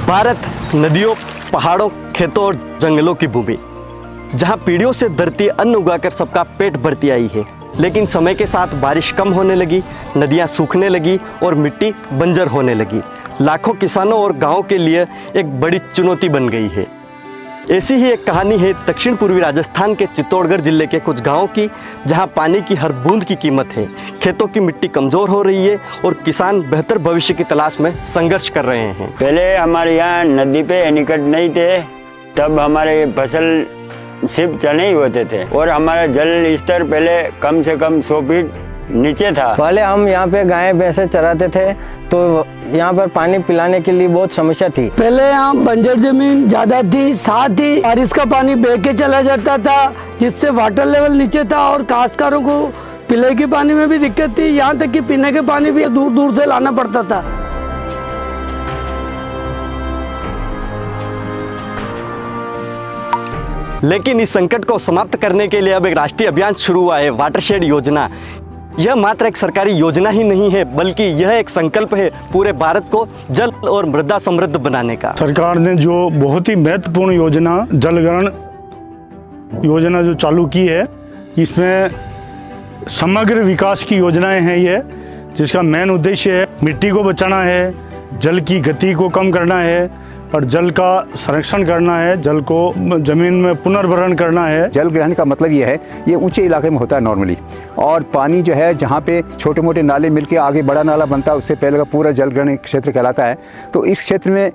भारत नदियों, पहाड़ों, खेतों और जंगलों की भूमि, जहां पीढ़ियों से धरती अन्न उगाकर सबका पेट भरती आई है। लेकिन समय के साथ बारिश कम होने लगी, नदियां सूखने लगी और मिट्टी बंजर होने लगी। लाखों किसानों और गांवों के लिए एक बड़ी चुनौती बन गई है। ऐसी ही एक कहानी है दक्षिण पूर्वी राजस्थान के चित्तौड़गढ़ जिले के कुछ गांवों की, जहां पानी की हर बूंद की कीमत है। खेतों की मिट्टी कमज़ोर हो रही है और किसान बेहतर भविष्य की तलाश में संघर्ष कर रहे हैं। पहले हमारे यहाँ नदी पे एनीकट नहीं थे, तब हमारे फसल सिर्फ चने ही होते थे और हमारा जल स्तर पहले कम से कम 100 फीट नीचे था। पहले हम यहाँ पे गाय भैंसे चराते थे तो यहाँ पर पानी पिलाने के लिए बहुत समस्या थी। पहले यहाँ बंजर जमीन ज्यादा थी, साथ ही बारिश का पानी बह के चला जाता था, जिससे वाटर लेवल नीचे था और काश्तकारों को पीने के पानी में भी दिक्कत थी। यहाँ तक कि पीने के पानी भी दूर दूर से लाना पड़ता था। लेकिन इस संकट को समाप्त करने के लिए अब एक राष्ट्रीय अभियान शुरू हुआ है, वाटरशेड योजना। यह मात्र एक सरकारी योजना ही नहीं है, बल्कि यह एक संकल्प है पूरे भारत को जल और मृदा समृद्ध बनाने का। सरकार ने जो बहुत ही महत्वपूर्ण योजना जलग्रहण योजना जो चालू की है, इसमें समग्र विकास की योजनाएं हैं ये, जिसका मेन उद्देश्य है मिट्टी को बचाना है, जल की गति को कम करना है और जल का संरक्षण करना है, जल को जमीन में पुनर्भरण करना है। जल ग्रहण का मतलब ये है, ये ऊंचे इलाके में होता है नॉर्मली, और पानी जो है जहाँ पे छोटे मोटे नाले मिलके आगे बड़ा नाला बनता है, उससे पहले का पूरा जल ग्रहण क्षेत्र कहलाता है। तो इस क्षेत्र में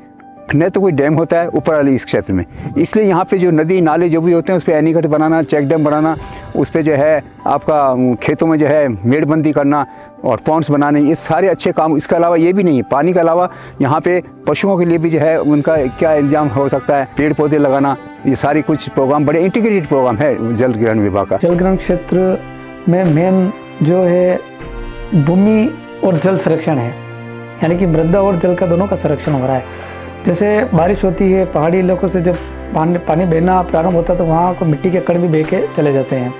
न तो कोई डैम होता है ऊपर वाले इस क्षेत्र में, इसलिए यहाँ पे जो नदी नाले जो भी होते हैं उस पर एनीकट बनाना, चेक डैम बनाना, उस पर जो है आपका खेतों में जो है मेड़बंदी करना और पॉन्ड्स बनाने, ये सारे अच्छे काम। इसके अलावा ये भी नहीं है, पानी के अलावा यहाँ पे पशुओं के लिए भी जो है उनका क्या इंतजाम हो सकता है, पेड़ पौधे लगाना, ये सारी कुछ प्रोग्राम, बड़े इंटीग्रेटेड प्रोग्राम है जल ग्रहण विभाग का। जल ग्रहण क्षेत्र में मेन जो है भूमि और जल संरक्षण है, यानी कि मृदा और जल का दोनों का संरक्षण हो रहा है। जैसे बारिश होती है, पहाड़ी इलाकों से जब पानी बहना प्रारंभ होता है तो वहाँ को मिट्टी के कण भी बह के चले जाते हैं।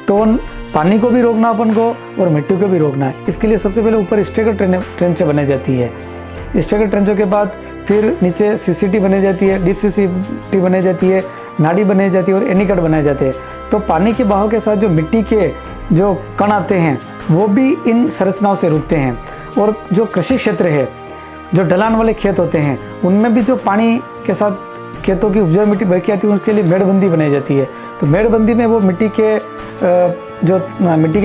तो उन पानी को भी रोकना अपन को और मिट्टी को भी रोकना है। इसके लिए सबसे पहले ऊपर स्ट्रेकर ट्रेंचें बनाई जाती है। स्ट्रेकर ट्रेंचों के बाद फिर नीचे सीसीटी बनाई जाती है, डीप सीसीटी बनाई जाती है, नाड़ी बनाई जाती है और एनीकट बनाए जाते हैं। तो पानी के बहाव के साथ जो मिट्टी के जो कण आते हैं वो भी इन संरचनाओं से रुकते हैं। और जो कृषि क्षेत्र है, जो ढलान वाले खेत होते हैं, उनमें भी जो पानी के साथ खेतों की उपजाऊ मिट्टी बह के आती है, उसके लिए मेड़बंदी बनाई जाती है। तो मेड़बंदी में वो मिट्टी के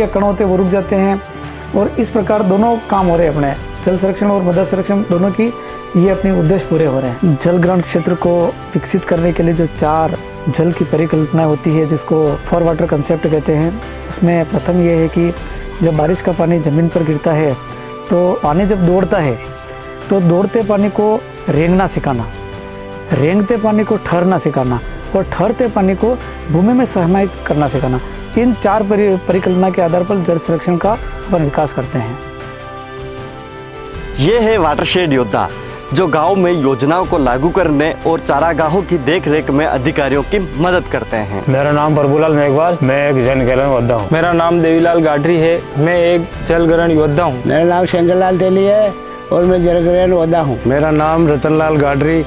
कण होते हैं वो रुक जाते हैं। और इस प्रकार दोनों काम हो रहे हैं, अपने जल संरक्षण और मृदा संरक्षण दोनों की ये अपने उद्देश्य पूरे हो रहे हैं। जल ग्रहण क्षेत्र को विकसित करने के लिए जो 4 जल की परिकल्पना होती है, जिसको फॉर वाटर कंसेप्ट कहते हैं, उसमें प्रथम ये है कि जब बारिश का पानी ज़मीन पर गिरता है तो पानी जब दौड़ता है तो दौड़ते पानी को रेंगना सिखाना, रेंगते पानी को ठहरना सिखाना और ठहरते पानी को भूमि में समाहित करना सिखाना। इन 4 परिकल्पना के आधार पर जल संरक्षण का अपन विकास करते हैं। ये है वाटरशेड योद्धा, जो गांव में योजनाओं को लागू करने और चारागाहों की देखरेख में अधिकारियों की मदद करते हैं। मेरा नाम प्रभुलाल मेघवाल, मैं एक जल ग्रहण योद्धा हूँ। मेरा नाम देवीलाल गाडरी है, मैं एक जल ग्रहण योद्धा हूँ। मेरा नाम शंकरलाल तेली है और मैं जल ग्रहण योद्धा हूँ। मेरा नाम रतनलाल गाडरी,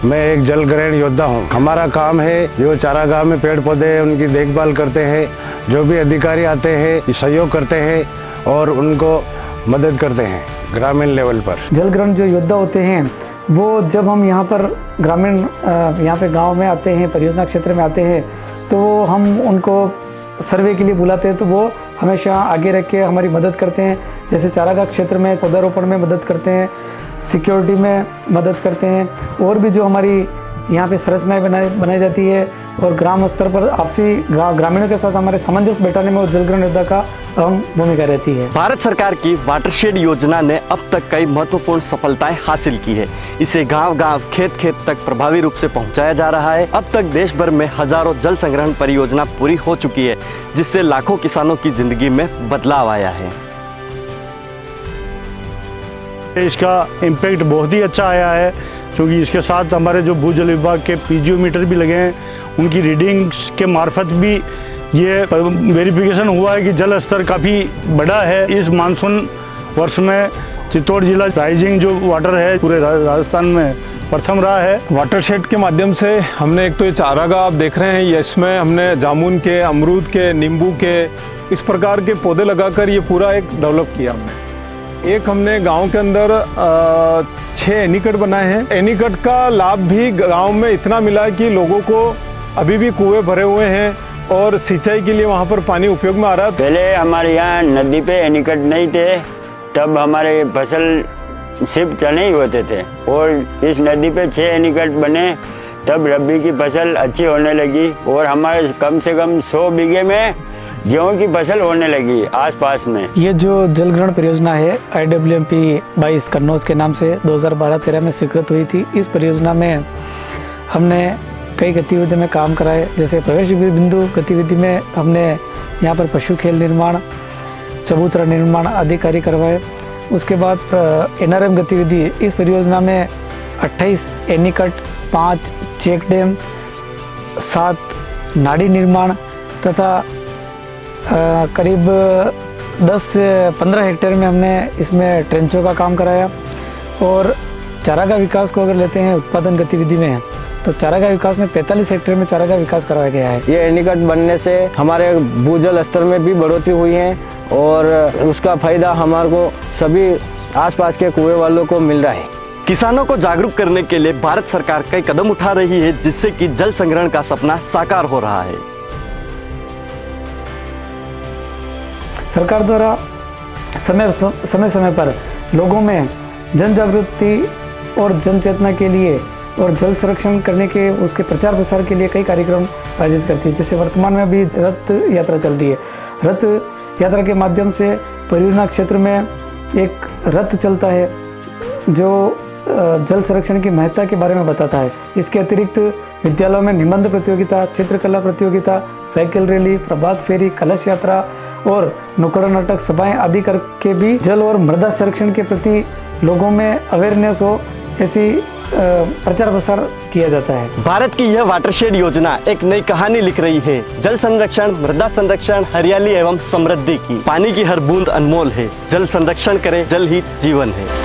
मैं एक जल ग्रहण योद्धा हूँ। हमारा काम है जो चारागाह में पेड़ पौधे उनकी देखभाल करते हैं, जो भी अधिकारी आते हैं सहयोग करते हैं और उनको मदद करते हैं ग्रामीण लेवल पर। जल ग्रहण जो योद्धा होते हैं वो जब हम यहाँ पर ग्रामीण यहाँ पे गांव में आते हैं, परियोजना क्षेत्र में आते हैं, तो हम उनको सर्वे के लिए बुलाते हैं। तो वो हमेशा आगे रख के हमारी मदद करते हैं। जैसे चारागाह क्षेत्र में पौधारोपण में मदद करते हैं, सिक्योरिटी में मदद करते हैं, और भी जो हमारी यहाँ पे संरचनाएं बनाई जाती है और ग्राम स्तर पर आपसी ग्रामीणों के साथ हमारे सामंजस्य बैठाने में जल ग्रहण योद्धा का अहम भूमिका रहती है। भारत सरकार की वाटरशेड योजना ने अब तक कई महत्वपूर्ण सफलताएं हासिल की है। इसे गांव-गांव, खेत-खेत तक प्रभावी रूप से पहुंचाया जा रहा है। अब तक देश भर में हजारों जल संग्रहण परियोजना पूरी हो चुकी है, जिससे लाखों किसानों की जिंदगी में बदलाव आया है। इसका इम्पैक्ट बहुत ही अच्छा आया है, क्योंकि इसके साथ हमारे जो भूजल विभाग के पीजीओ मीटर भी लगे हैं, उनकी रीडिंग्स के मार्फत भी ये वेरिफिकेशन हुआ है कि जल स्तर काफ़ी बड़ा है। इस मानसून वर्ष में चित्तौड़ जिला राइजिंग जो वाटर है पूरे राजस्थान में प्रथम रहा है। वाटरशेड के माध्यम से हमने एक तो ये चारागाह आप देख रहे हैं, ये इसमें हमने जामुन के, अमरूद के, नींबू के, इस प्रकार के पौधे लगाकर ये पूरा एक डेवलप किया हमने। एक हमने गांव के अंदर 6 एनीकट बनाए हैं। एनीकट का लाभ भी गांव में इतना मिला कि लोगों को अभी भी कुएं भरे हुए हैं और सिंचाई के लिए वहां पर पानी उपयोग में आ रहा है। पहले हमारे यहाँ नदी पे एनीकट नहीं थे, तब हमारे फसल सिर्फ चने ही होते थे और इस नदी पे 6 एनीकट बने, तब रबी की फसल अच्छी होने लगी और हमारे कम से कम 100 बीघे में गेहूं की फसल होने लगी आसपास में। ये जो जल ग्रहण परियोजना है IWMP 22 कन्नौज के नाम से 2012-13 में स्वीकृत हुई थी। इस परियोजना में हमने कई गतिविधियों में काम कराए, जैसे प्रवेश बिंदु गतिविधि में हमने यहाँ पर पशु खेल निर्माण, चबूतरा निर्माण आदि कार्य करवाए। उसके बाद NRM गतिविधि, इस परियोजना में 28 एनीकट, 5 चेक डैम, 7 नाड़ी निर्माण तथा करीब 10 से 15 हेक्टेयर में हमने इसमें ट्रेंचों का काम कराया। और चारागाह विकास को अगर लेते हैं उत्पादन गतिविधि में, तो चारागाह विकास में 45 हेक्टेयर में चारागाह विकास कराया गया है। ये एनीकट बनने से हमारे भूजल स्तर में भी बढ़ोतरी हुई है और उसका फायदा हमारे को सभी आसपास के कुएं वालों को मिल रहा है। किसानों को जागरूक करने के लिए भारत सरकार कई कदम उठा रही है, जिससे कि जल संग्रहण का सपना साकार हो रहा है। सरकार द्वारा समय समय पर लोगों में जन जागृति और जन चेतना के लिए और जल संरक्षण करने के उसके प्रचार प्रसार के लिए कई कार्यक्रम आयोजित करती है। जैसे वर्तमान में अभी रथ यात्रा चल रही है। रथ यात्रा के माध्यम से परियोजना क्षेत्र में एक रथ चलता है जो जल संरक्षण की महत्ता के बारे में बताता है। इसके अतिरिक्त विद्यालयों में निबंध प्रतियोगिता, चित्रकला प्रतियोगिता, साइकिल रैली, प्रभात फेरी, कलश यात्रा और नुक्कड़ नाटक, सभाएं आदि करके भी जल और मृदा संरक्षण के प्रति लोगों में अवेयरनेस हो, ऐसी प्रचार प्रसार किया जाता है। भारत की यह वाटरशेड योजना एक नई कहानी लिख रही है। जल संरक्षण, मृदा संरक्षण, हरियाली एवं समृद्धि की। पानी की हर बूंद अनमोल है। जल संरक्षण करें, जल ही जीवन है।